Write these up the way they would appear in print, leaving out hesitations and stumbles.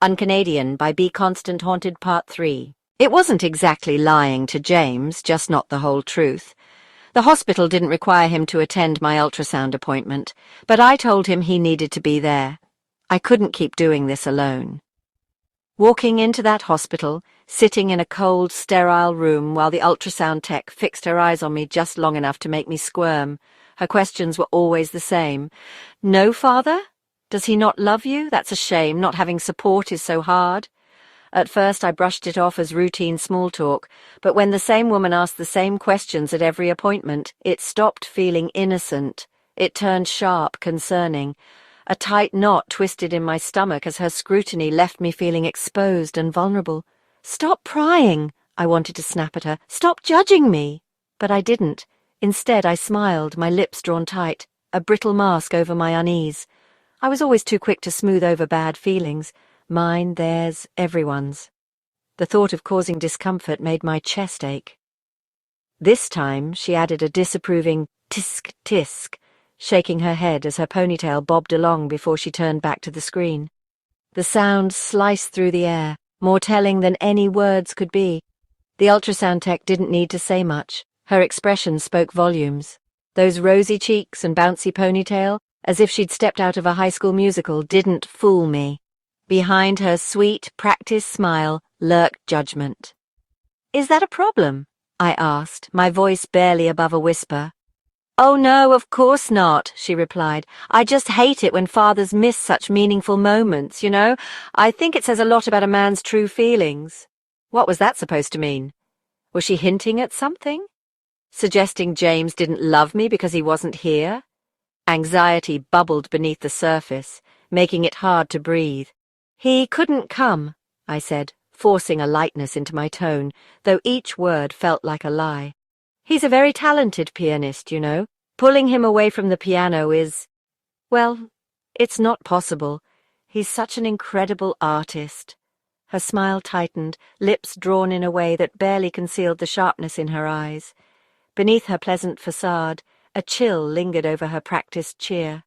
UnCanadian by Be Constant Haunted Part 3. It wasn't exactly lying to James, just not the whole truth. The hospital didn't require him to attend my ultrasound appointment, but I told him he needed to be there. I couldn't keep doing this alone. Walking into that hospital, sitting in a cold, sterile room while the ultrasound tech fixed her eyes on me just long enough to make me squirm. Her questions were always the same. "No, father? Does he not love you? That's a shame. Not having support is so hard." At first I brushed it off as routine small talk, but when the same woman asked the same questions at every appointment, it stopped feeling innocent. It turned sharp, concerning. A tight knot twisted in my stomach as her scrutiny left me feeling exposed and vulnerable. "Stop prying," I wanted to snap at her. "Stop judging me." But I didn't. Instead, I smiled, my lips drawn tight, a brittle mask over my unease. I was always too quick to smooth over bad feelings. Mine, theirs, everyone's. The thought of causing discomfort made my chest ache. This time, she added a disapproving tisk tisk, shaking her head as her ponytail bobbed along before she turned back to the screen. The sound sliced through the air, more telling than any words could be. The ultrasound tech didn't need to say much. Her expression spoke volumes. Those rosy cheeks and bouncy ponytail, as if she'd stepped out of a high school musical, didn't fool me. Behind her sweet, practiced smile lurked judgment. "Is that a problem?" I asked, my voice barely above a whisper. "Oh no, of course not," she replied. "I just hate it when fathers miss such meaningful moments, you know? I think it says a lot about a man's true feelings." What was that supposed to mean? Was she hinting at something? Suggesting James didn't love me because he wasn't here? Anxiety bubbled beneath the surface, making it hard to breathe. "He couldn't come," I said, forcing a lightness into my tone, though each word felt like a lie. "He's a very talented pianist, you know. Pulling him away from the piano is... well, it's not possible. He's such an incredible artist." Her smile tightened, lips drawn in a way that barely concealed the sharpness in her eyes. Beneath her pleasant facade, a chill lingered over her practiced cheer.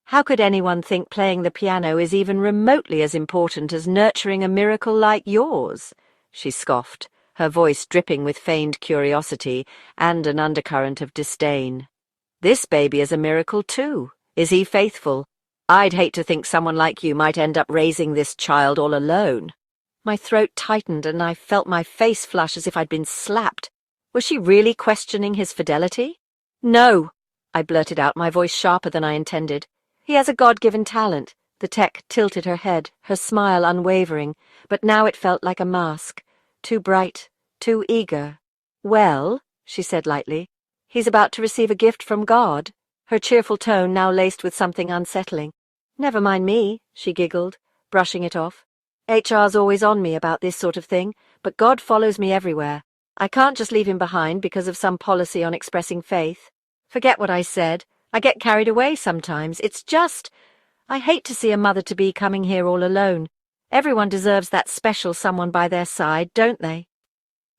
"How could anyone think playing the piano is even remotely as important as nurturing a miracle like yours?" she scoffed, her voice dripping with feigned curiosity and an undercurrent of disdain. "This baby is a miracle too. Is he faithful? I'd hate to think someone like you might end up raising this child all alone." My throat tightened and I felt my face flush as if I'd been slapped. Was she really questioning his fidelity? "No," I blurted out, my voice sharper than I intended. "He has a God-given talent." The tech tilted her head, her smile unwavering, but now it felt like a mask. Too bright, too eager. "Well," she said lightly, "he's about to receive a gift from God," her cheerful tone now laced with something unsettling. "Never mind me," she giggled, brushing it off. "HR's always on me about this sort of thing, but God follows me everywhere. I can't just leave him behind because of some policy on expressing faith. Forget what I said. I get carried away sometimes. It's just... I hate to see a mother-to-be coming here all alone. Everyone deserves that special someone by their side, don't they?"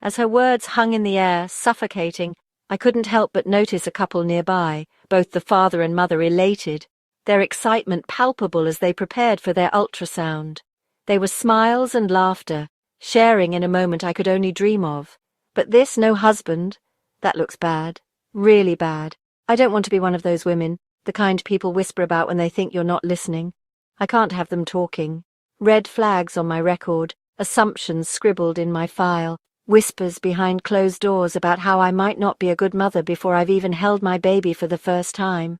As her words hung in the air, suffocating, I couldn't help but notice a couple nearby, both the father and mother elated, their excitement palpable as they prepared for their ultrasound. They were smiles and laughter, sharing in a moment I could only dream of. But this no husband. That looks bad. Really bad. I don't want to be one of those women, the kind people whisper about when they think you're not listening. I can't have them talking. Red flags on my record, assumptions scribbled in my file, whispers behind closed doors about how I might not be a good mother before I've even held my baby for the first time.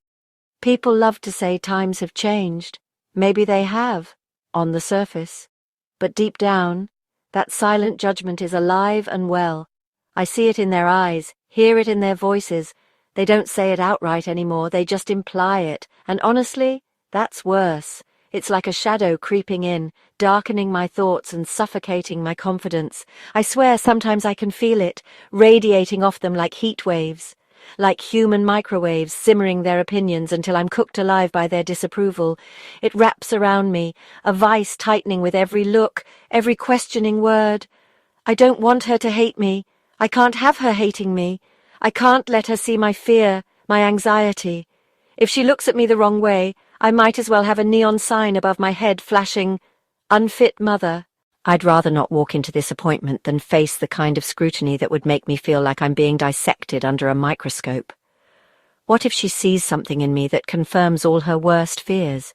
People love to say times have changed. Maybe they have, on the surface. But deep down, that silent judgment is alive and well. I see it in their eyes, hear it in their voices. They don't say it outright anymore, they just imply it. And honestly, that's worse. It's like a shadow creeping in, darkening my thoughts and suffocating my confidence. I swear sometimes I can feel it, radiating off them like heat waves. Like human microwaves simmering their opinions until I'm cooked alive by their disapproval. It wraps around me, a vice tightening with every look, every questioning word. I don't want her to hate me. I can't have her hating me. I can't let her see my fear, my anxiety. If she looks at me the wrong way, I might as well have a neon sign above my head flashing, Unfit mother. I'd rather not walk into this appointment than face the kind of scrutiny that would make me feel like I'm being dissected under a microscope. What if she sees something in me that confirms all her worst fears?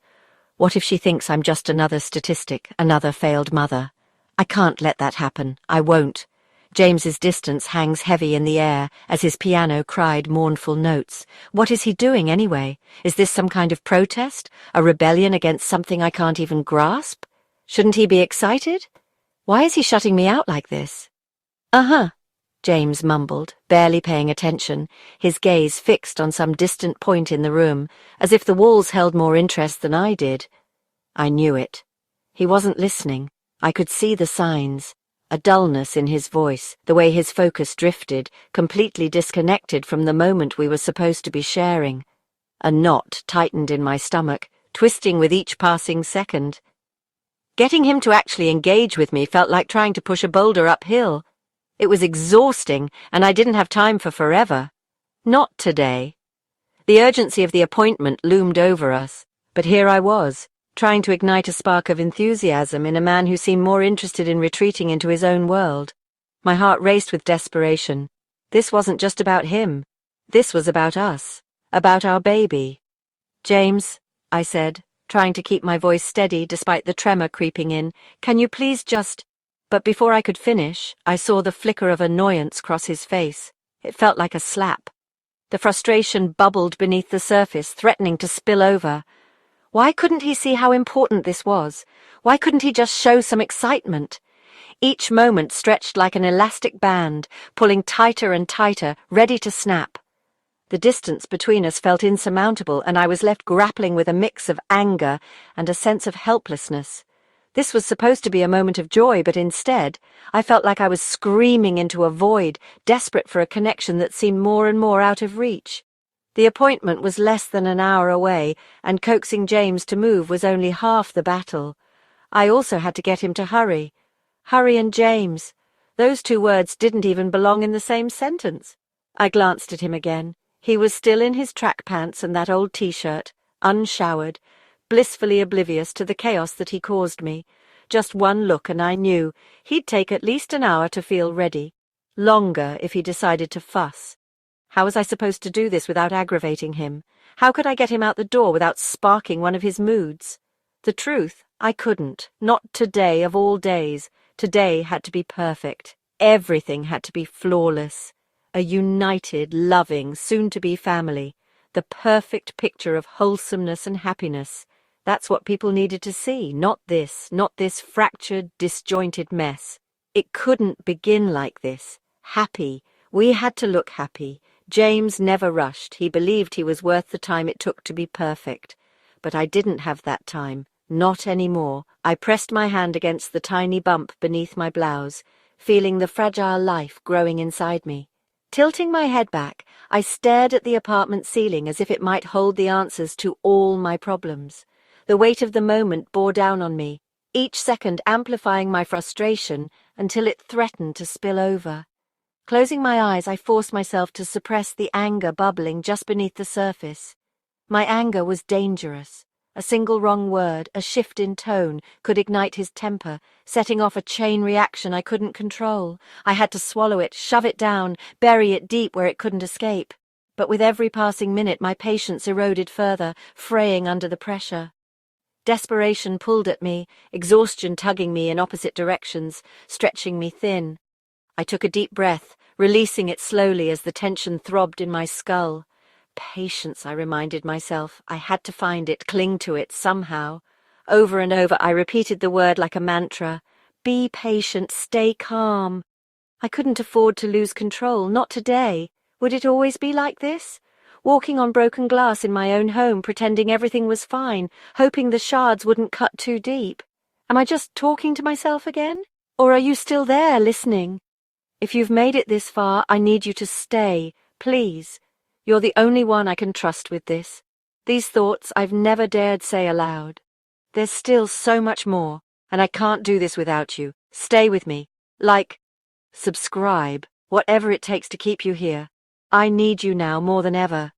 What if she thinks I'm just another statistic, another failed mother? I can't let that happen. I won't. James's distance hangs heavy in the air as his piano cried mournful notes. What is he doing anyway? Is this some kind of protest? A rebellion against something I can't even grasp? Shouldn't he be excited? Why is he shutting me out like this? Uh-huh, James mumbled, barely paying attention, his gaze fixed on some distant point in the room, as if the walls held more interest than I did. I knew it. He wasn't listening. I could see the signs. A dullness in his voice, the way his focus drifted, completely disconnected from the moment we were supposed to be sharing. A knot tightened in my stomach, twisting with each passing second. Getting him to actually engage with me felt like trying to push a boulder uphill. It was exhausting, and I didn't have time for forever. Not today. The urgency of the appointment loomed over us, but here I was, trying to ignite a spark of enthusiasm in a man who seemed more interested in retreating into his own world. My heart raced with desperation. This wasn't just about him. This was about us, about our baby. James, I said, trying to keep my voice steady despite the tremor creeping in, can you please just— But before I could finish, I saw the flicker of annoyance cross his face. It felt like a slap. The frustration bubbled beneath the surface, threatening to spill over. Why couldn't he see how important this was? Why couldn't he just show some excitement? Each moment stretched like an elastic band, pulling tighter and tighter, ready to snap. The distance between us felt insurmountable, and I was left grappling with a mix of anger and a sense of helplessness. This was supposed to be a moment of joy, but instead, I felt like I was screaming into a void, desperate for a connection that seemed more and more out of reach. The appointment was less than an hour away, and coaxing James to move was only half the battle. I also had to get him to hurry. Hurry and James. Those two words didn't even belong in the same sentence. I glanced at him again. He was still in his track pants and that old t-shirt, unshowered, blissfully oblivious to the chaos that he caused me. Just one look and I knew he'd take at least an hour to feel ready. Longer if he decided to fuss. How was I supposed to do this without aggravating him? How could I get him out the door without sparking one of his moods? The truth, I couldn't. Not today of all days. Today had to be perfect. Everything had to be flawless. A united, loving, soon-to-be family. The perfect picture of wholesomeness and happiness. That's what people needed to see, not this fractured, disjointed mess. It couldn't begin like this. Happy. We had to look happy. James never rushed. He believed he was worth the time it took to be perfect. But I didn't have that time. Not anymore. I pressed my hand against the tiny bump beneath my blouse, feeling the fragile life growing inside me. Tilting my head back, I stared at the apartment ceiling as if it might hold the answers to all my problems. The weight of the moment bore down on me, each second amplifying my frustration until it threatened to spill over. Closing my eyes, I forced myself to suppress the anger bubbling just beneath the surface. My anger was dangerous. A single wrong word, a shift in tone, could ignite his temper, setting off a chain reaction I couldn't control. I had to swallow it, shove it down, bury it deep where it couldn't escape. But with every passing minute, my patience eroded further, fraying under the pressure. Desperation pulled at me, exhaustion tugging me in opposite directions, stretching me thin. I took a deep breath, releasing it slowly as the tension throbbed in my skull. Patience, I reminded myself. I had to find it, cling to it, somehow. Over and over I repeated the word like a mantra. Be patient, stay calm. I couldn't afford to lose control, not today. Would it always be like this? Walking on broken glass in my own home, pretending everything was fine, hoping the shards wouldn't cut too deep. Am I just talking to myself again? Or are you still there, listening? If you've made it this far, I need you to stay, please. You're the only one I can trust with this. These thoughts I've never dared say aloud. There's still so much more, and I can't do this without you. Stay with me. Subscribe, whatever it takes to keep you here. I need you now more than ever.